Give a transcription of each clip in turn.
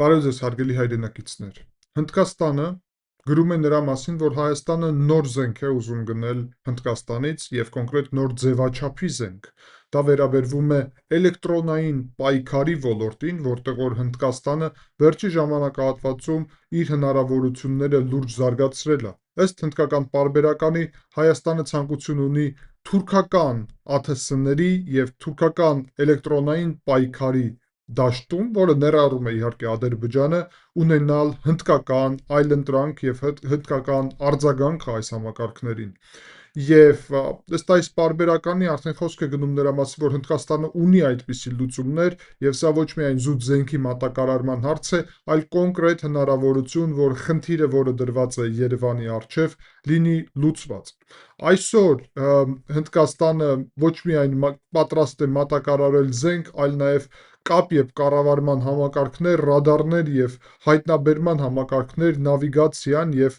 Բարև ձեզ, հարգելի հայրենակիցներ։ Հնդկաստանը գրում է նրա մասին, որ Հայաստանը նոր զենք է ուզում գնել Հնդկաստանից եւ կոնկրետ նոր ձևաչափի զենք։ Դա վերաբերվում է էլեկտրոնային պայքարի ոլորտին, որտեղ որ Հնդկաստանը վերջի ժամանակահատվածում իր հնարավորությունները լուրջ զարգացրել է։ Ըստ հնդկական պարբերականի Հայաստանը ցանկություն ունի թուրքական ԱԹՍ-ների եւ թուրքական էլեկտրոնային պայքարի դաշտում, որը ներառում է իհարկե Ադրբեջանը, ունենալ հնդկական այլընտրանք եւ հնդկական արձագանք այս համակարգներին։ Եվ ըստ այս պարբերականի արդեն խոսք է գնում նրա մասին, որ Հնդկաստանը ունի այդպիսի լուծումներ եւ սա ոչ միայն զուտ զենքի մատակարարման հարց է, այլ կոնկրետ հնարավորություն, որ խնդիրը, որը դրված է Երևանի առջև, լինի լուծված։ Այսօր Հնդկաստանը ոչ միայն պատրաստ է մատակարարել զենք, այլ նաեւ կապ եւ կառավարման համակարգներ, ռադարներ եւ հայտնաբերման համակարգներ, նավիգացիան եւ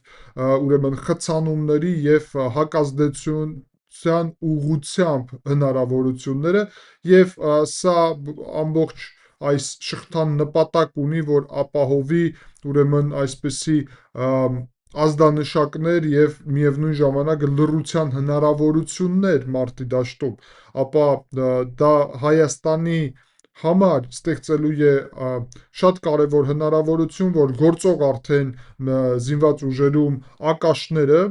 ուրեմն խցանումների եւ հակազդեցության ուղղությամբ հնարավորությունները եւ սա ամբողջ այս շղթան նպատակ ունի, որ ապահովի ուրեմն այսպիսի ազդանշակներ եւ միևնույն ժամանակ լռության հնարավորություններ մարտի դաշտում, ապա դա Հայաստանի համար ստեղծելու է շատ կարևոր հնարավորություն, որ գործող արդեն զինված ուժերում ակաշները,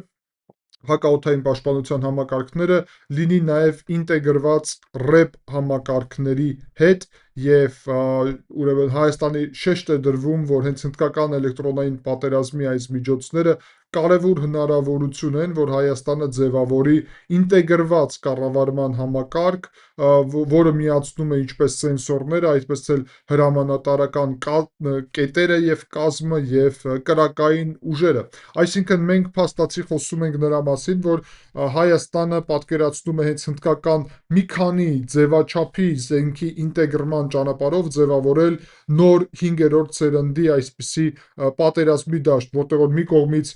հակաօդային պաշտպանության համակարգները լինի նաև ինտեգրված ՌԵԲ համակարգների հետ եւ ուրեմն Հայաստանի շեշտ է դրվում, որ հենց հնդկական էլեկտրոնային պատերազմի այս միջոցները կարևոր հնարավորություն են, որ Հայաստանը ձևավորի ինտեգրված կառավարման համակարգ, որը միացնում է ինչպես սենսորները, այդպես էլ հրամանատարական կետերը եւ կազմը եւ կրակային ուժերը։ Այսինքն մենք փաստացի խոսում ենք նրա մասին, որ Հայաստանը պատկերացնում է հենց հնդկական մի քանի ձևաչափի զենքի ինտեգրման ճանապարհով ձևավորել նոր 5-րդ սերնդի այսպիսի պատերազմի դաշտ, որտեղ որ մի կողմից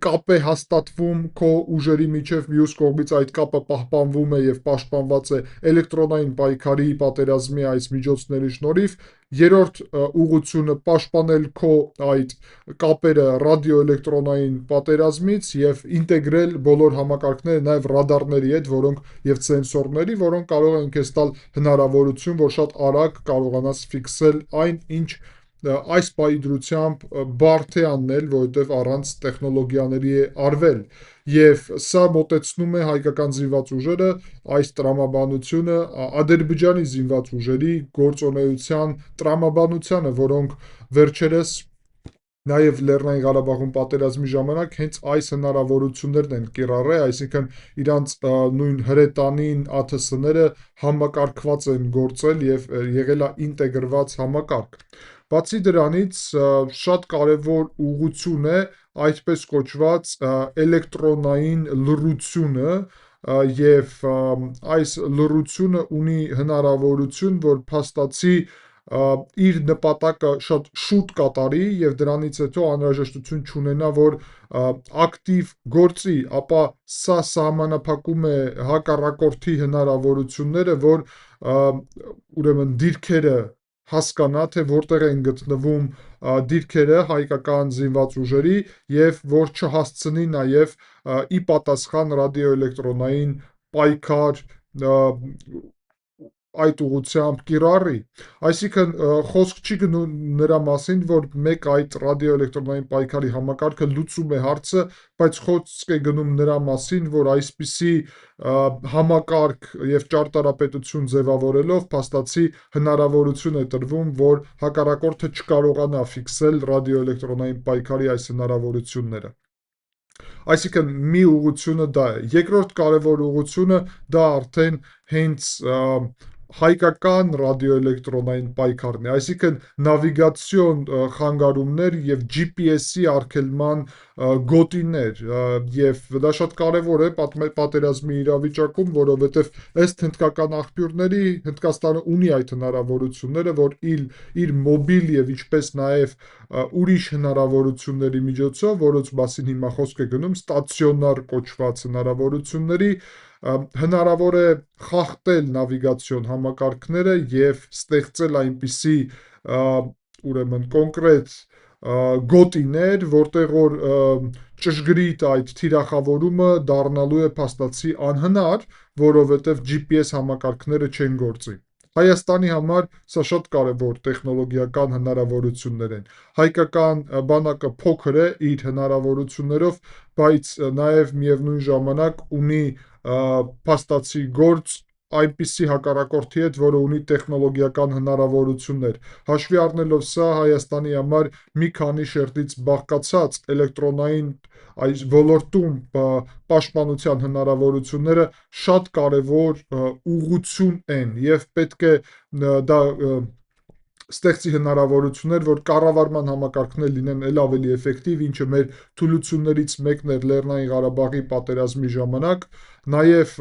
կապ է հաստատվում քո ուժերի միջև, մյուս կողմից այդ կապը պահպանվում է եւ պաշտպանված է էլեկտրոնային պայքարի պատերազմի այս միջոցների շնորհիվ, երրորդ ուղղությունը պաշտպանել քո այդ կապերը ռադիոէլեկտրոնային պատերազմից եւ ինտեգրել բոլոր համակարգները նաեւ ռադարների հետ, որոնք եւ սենսորների, որոնք կարող են քեզ տալ հնարավորություն, որ շատ արագ կարողանաս ֆիքսել այն, ինչ այս պահի դրությամբ բարդ է անել, որովհետև առանց տեխնոլոգիաների է արվել։ Եվ սա մոտեցնում է հայկական զինված ուժերը, այս տրամաբանությունը Ադրբեջանի զինված ուժերի գործունեության տրամաբանությանը, որոնք վերջերս նաև Լեռնային Ղարաբաղում պատերազմի ժամանակ հենց այս հնարավորություններն են կիրառել, այսինքն իրանց նույն հրետանին ԱԹՍ-ները համակարգված են գործել եւ եղել է ինտեգրված համակարգ։ Բացի դրանից շատ կարևոր ուղղություն է այդպես կոչված էլեկտրոնային լռությունը եւ այս լռությունը ունի հնարավորություն, որ փաստացի իր նպատակը շատ շուտ կատարի եւ դրանից հետո անհրաժեշտություն չունենա, որ ակտիվ գործի, ապա սա սահմանափակում է հակառակորդի հնարավորությունները, որ ուրեմն դիրքերը հասկանա, թե որտեղ են գտնվում դիրքերը հայկական զինված ուժերի եւ որ չհասցնի նաեւ ի պատասխան ռադիոէլեկտրոնային պայքար այդ ուղղությամբ կիրառի։ Այսինքն խոսք չի գնում նրա մասին, որ մեկ այդ ռադիոէլեկտրոնային պայքարի համակարգը լուծում է հարցը, բայց խոսք է գնում նրա մասին, որ այսպիսի համակարգ եւ ճարտարապետություն ձևավորելով փաստացի հնարավորություն է տրվում, որ հակառակորդը չկարողանա ֆիքսել ռադիոէլեկտրոնային պայքարի այս հնարավորությունները։ Այսինքն մի ուղղությունը դա է։ Երկրորդ կարևոր ուղղությունը դա արդեն հենց հայկական ռադիոէլեկտրոնային պայքարն է, այսինքն նավիգացիոն խանգարումներ եւ GPS-ի արգելման գոտիներ եւ դա շատ կարեւոր է պատերազմի իրավիճակում, որովհետեւ ըստ հնդկական աղբյուրների Հնդկաստանը ունի այդ հնարավորությունները, որ իր մոբիլ եւ ինչպես նաեւ ուրիշ հնարավորությունների միջոցով, որոնց մասին հիմա խոսք է գնում, ստացիոնար կոչված հնարավորությունների հնարավոր է խախտել նավիգացիոն համակարգները եւ ստեղծել այնպիսի ուրեմն կոնկրետ գոտիներ, որտեղ որ ճշգրիտ այդ թիրախավորումը դառնալու է փաստացի անհնար, որովհետև GPS համակարգները չեն գործի։ Հայաստանի համար սա շատ կարևոր տեխնոլոգիական հնարավորություններ են։ Հայկական բանակը փոքր է իր հնարավորություններով, բայց նաև միևնույն ժամանակ ունի փաստացի գործ այնպիսի հակառակորդի հետ, որը ունի տեխնոլոգիական հնարավորություններ։ Հաշվի առնելով սա, Հայաստանի համար մի քանի շերտից բաղկացած էլեկտրոնային այս ոլորտում պաշտպանության հնարավորությունները շատ կարևոր ուղղություն են եւ պետք է դա ստեղծի հնարավորություններ, որ կառավարման համակարգներ լինեն ել ավելի էֆեկտիվ, ինչը մեր թուլություններից մեկն էր Լեռնային Ղարաբաղի պատերազմի ժամանակ, նաև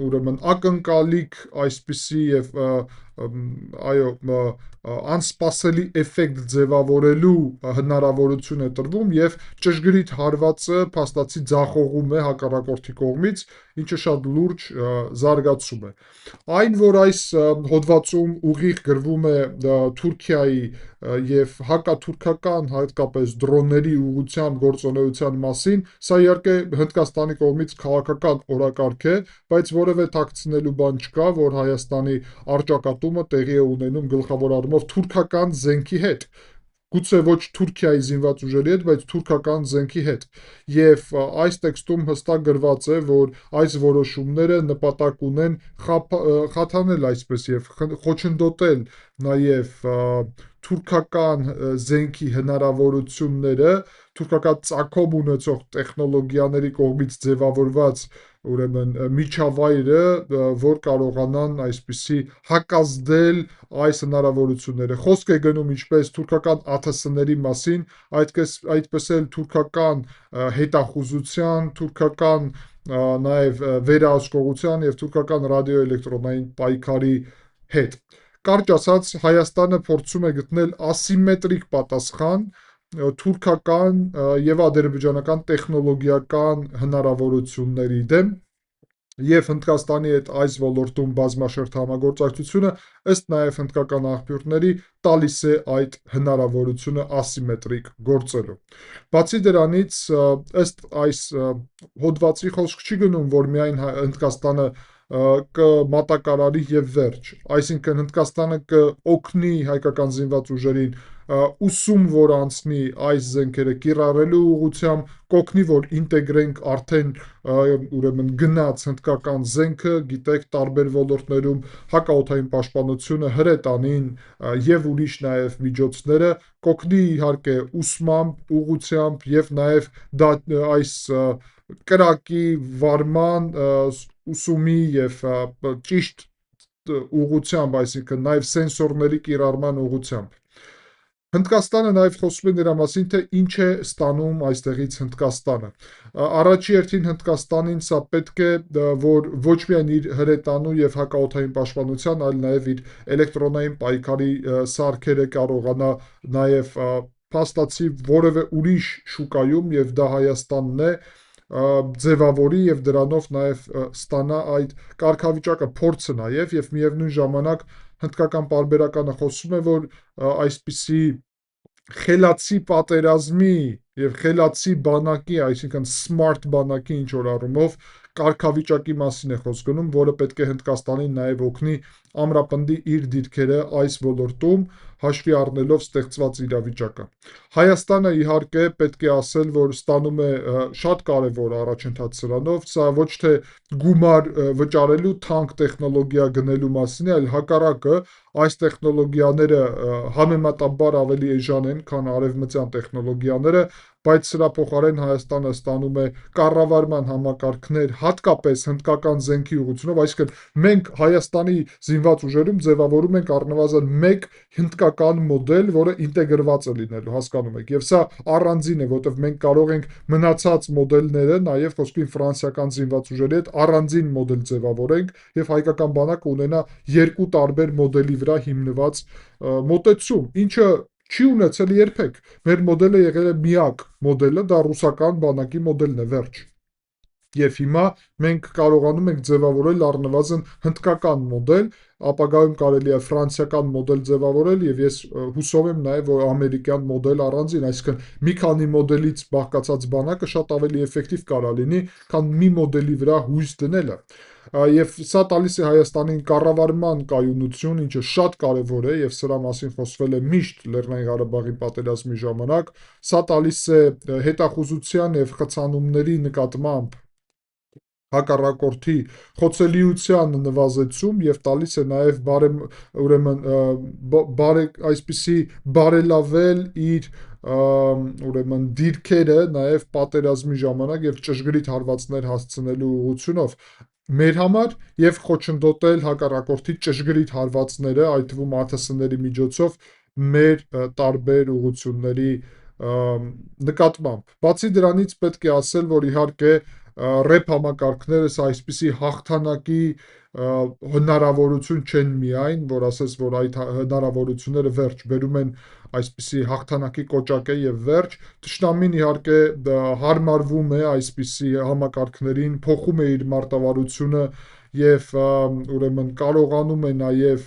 ուրեմն ակնկալիք այսպիսի եւ այո անսպասելի էֆեկտ ձևավորելու հնարավորություն է տրվում եւ ճշգրիտ հարվածը փաստացի ձախողում է հակառակորդի կողմից, ինչը շատ լուրջ զարգացում է։ Այն, որ այս հոդվածում ուղիղ գրվում է Թուրքիայի եւ հակաթուրքական հատկապես դրոնների ուղղությամբ գործունեության մասին, սա իհարկե Հնդկաստանի կողմից քաղաքական օրակարգ է, բայց որևէ թաքցնելու բան չկա, որ Հայաստանի առճակատումը տեղի է ունենում գլխավոր առումով թուրքական զենքի հետ, գուցե ոչ Թուրքիայի զինված ուժերի հետ, բայց թուրքական զենքի հետ։ Եվ այս տեքստում հստակ գրված է, որ այս որոշումները նպատակ ունեն խաթանել այսպես եւ խոչընդոտել նաեւ թուրքական զենքի հնարավորությունները, թուրքական ծագում ունեցող տեխնոլոգիաների կողմից ձևավորված ուրեմն միջավայրը, որ կարողանան այսպիսի հակազդել այս հնարավորությունները։ Խոսք է գնում ինչպես թուրքական ԱԹՍ-ների մասին, այդպես էլ թուրքական հետախուզության, թուրքական նաև վերահսկողության եւ թուրքական ռադիոէլեկտրոնային պայքարի հետ։ Կարճ ասած, Հայաստանը փորձում է գտնել ասիմետրիկ պատասխան թուրքական եւ ադրբեջանական տեխնոլոգիական հնարավորությունների դեմ եւ Հնդկաստանի հետ այս ոլորտում բազմաշերտ համագործակցությունը ըստ նաեւ հնդկական աղբյուրների տալիս է այդ հնարավորությունը ասիմետրիկ գործելու։ Բացի դրանից, ըստ այս հոդվածի խոսք չի գնում, որ միայն Հնդկաստանը կմատակարարի եւ վերջ, այսինքն Հնդկաստանը կօգնի հայկական զինված ուժերին ուսում, որ անցնի այս զենքերը կիրառելու ուղղությամբ, կօգնի, որ ինտեգրենք արդեն ուրեմն գնաց հնդկական զենքը, գիտեք, տարբեր ոլորտներում հակաօդային պաշտպանությունը, հրետանին եւ ուրիշ նաեւ միջոցները, կօգնի իհարկե ուսմամբ, ուղղությամբ եւ նաեւ դա այս կրակի վարման ուսումի եւ ճիշտ ուղղությամբ, այսինքն նաեւ սենսորների կիրառման ուղղությամբ։ Հնդկաստանը նաև խոսում է նրա մասին, թե ինչ է ստանում այստեղից Հնդկաստանը։ Առաջի հերթին Հնդկաստանին սա պետք է, որ ոչ միայն իր հրետանու եւ հակաօդային պաշտպանության, այլ նաև իր էլեկտրոնային պայքարի սարքերը կարողանա նաև փաստացի որևէ ուրիշ շուկայում եւ դա Հայաստանն է, ձևավորի եւ դրանով նաեւ ստանա այդ կարգավիճակը, փորձը նաեւ եւ միևնույն ժամանակ հնդկական պարբերականը խոսում է, որ այսպիսի խելացի պատերազմի եւ խելացի բանակի, այսինքն smart բանակի ինչ որ առումով կարգավիճակի մասին է խոսք գնում, որը պետք է Հնդկաստանին նաեւ օգնի ամրապնդի իր դիրքերը այս ոլորտում, հաշվի առնելով ստեղծված իրավիճակը։ Հայաստանը իհարկե պետք է ասել, որ ստանում է շատ կարևոր առաջընթաց սրանով, սա ոչ թե գումար վճարելու թանկ տեխնոլոգիա գնելու մասին է, այլ հակառակը, այս տեխնոլոգիաները համեմատաբար ավելի էժան են, քան արևմտյան տեխնոլոգիաները, բայց սրա փոխարեն Հայաստանը ստանում է կառավարման համակարգներ, հատկապես հնդկական զենքի ուղղությունով, այսինքն մենք Հայաստանի զինված ուժերում ձևավորում ենք առնվազն մեկ հնդկական մոդել, որը ինտեգրված է լինելու, հասկանում եք, եւ սա առանձին է, որովհետեւ մենք կարող ենք մնացած մոդելները, նաեւ խոսքին ֆրանսիական զինված ուժերի հետ առանձին մոդել ձևավորենք եւ հայկական բանակը ունենա երկու տարբեր մոդելի վրա հիմնված մոտեցում, ինչը չի ունեցել երբեք։ Մեր մոդելը եղել է միակ մոդելը, դա ռուսական բանակի մոդելն է, վերջ։ Եվ հիմա մենք կարողանում ենք ձևավորել առնվազն հնդկական մոդել, ապագայում կարելի է ֆրանսիական մոդել ձևավորել եւ ես հուսով եմ նաեւ որ ամերիկյան մոդել առանձին, այսինքն մի քանի մոդելից բաղկացած բանակը շատ ավելի էֆեկտիվ կարա լինի, քան մի մոդելի վրա հույս դնելը։ Եվ սա տալիս է Հայաստանին կառավարման կայունություն, ինչը շատ կարևոր է եւ սրա մասին խոսվել է միշտ Լեռնային Ղարաբաղի պատերազմի ժամանակ, սա տալիս է հետախուզության եւ խցանումների նկատմամբ հակառակորդի խոցելիության նվազեցում եւ տալիս է նաեւ ուրեմն այսպիսի բարելավել իր ուրեմն դիրքերը նաեւ պատերազմի ժամանակ եւ ճշգրիտ հարվածներ հասցնելու ուղղությունով մեր համար եւ խոչընդոտել հակառակորդի ճշգրիտ հարվածները, այդ թվում ԱԹՍ-ների միջոցով մեր տարբեր ուղղությունների նկատմամբ։ Բացի դրանից պետք է ասել, որ իհարկե ռեփ համակարգները սա այսպիսի հաղթանակի հնարավորություն չեն միայն, որ ասես, որ այդ հնարավորությունները վերջ բերում են այսպիսի հաղթանակի կոճակ է եւ վերջ, թշնամին իհարկե հարմարվում է այսպիսի համակարգներին, փոխում է իր մարտավարությունը եւ ուրեմն կարողանում է նաեւ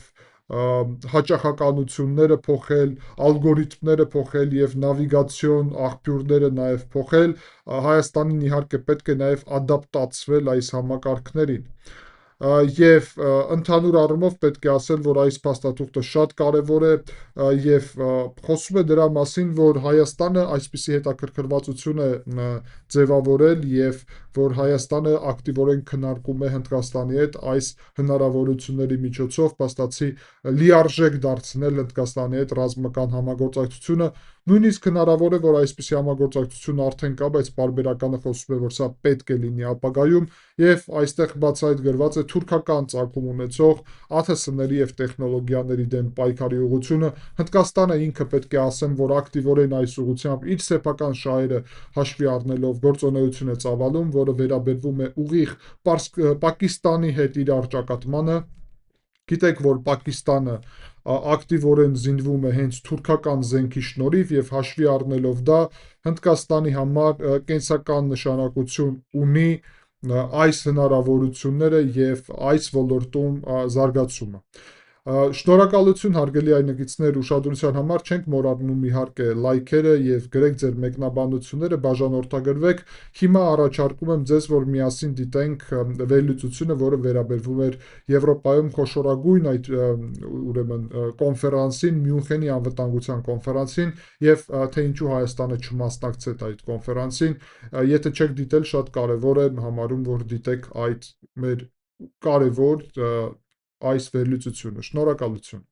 հաճախականությունները փոխել, ալգորիթմները փոխել եւ նավիգացիոն աղբյուրները նաեւ փոխել, Հայաստանին իհարկե պետք է նաեւ ադապտացվել այս համակարգներին։ Եվ ընդհանուր առումով պետք է ասել, որ այս փաստաթուղթը շատ կարևոր է եւ խոսում է դրա մասին, որ Հայաստանը այսպիսի հետաքրքրվածություն է ձևավորել եւ որ Հայաստանը ակտիվորեն քննարկում է Հնդկաստանի հետ այս հնարավորությունների միջոցով փաստացի լիարժեք դարձնել Հնդկաստանի հետ ռազմական համագործակցությունը, նույնիսկ հնարավոր է, որ այսպիսի համագործակցություն արդեն կա, բայց պարբերականը խոսում է, որ սա պետք է լինի ապագայում եւ այստեղ բացահայտ գրված է թուրքական ծագում ունեցող ԱԹՍ-ների եւ տեխնոլոգիաների դեմ պայքարի ուղղությունը։ Հնդկաստանը ինքը պետք է ասեմ, որ ակտիվորեն այս ուղղությամբ իր սեփական շահերը հաշվի առնելով գործունեություն է ծավալում, որը վերաբերվում է ուղիղ Պակիստանի հետ իրար ճակատմանը։ Գիտեք, որ Պակիստանը ակտիվորեն զինվում է հենց թուրքական զենքի շնորհիվ եւ հաշվի առնելով դա Հնդկաստանի համար կենսական նշանակություն ունի այս հնարավորությունները եւ այս ոլորտում զարգացումը։ Շնորհակալություն հարգելի այնագիցներ ուշադրության համար, չենք մոռանում իհարկե լայքերը եւ գրեք ձեր մեկնաբանությունները, բաժանորդագրվեք։ Հիմա առաջարկում եմ ձեզ, որ միասին դիտենք վերլուծությունը, որը վերաբերվում էր Եվրոպայում խոշորագույն այդ ուրեմն կոնֆերանսին, Մյունխենի անվտանգության կոնֆերանսին եւ թե ինչու Հայաստանը չմասնակցեց այդ կոնֆերանսին։ Եթե չեք դիտել, շատ կարեւոր է համարում, որ դիտեք այդ մեր կարևոր այս վերլուծությունը։ Շնորհակալություն։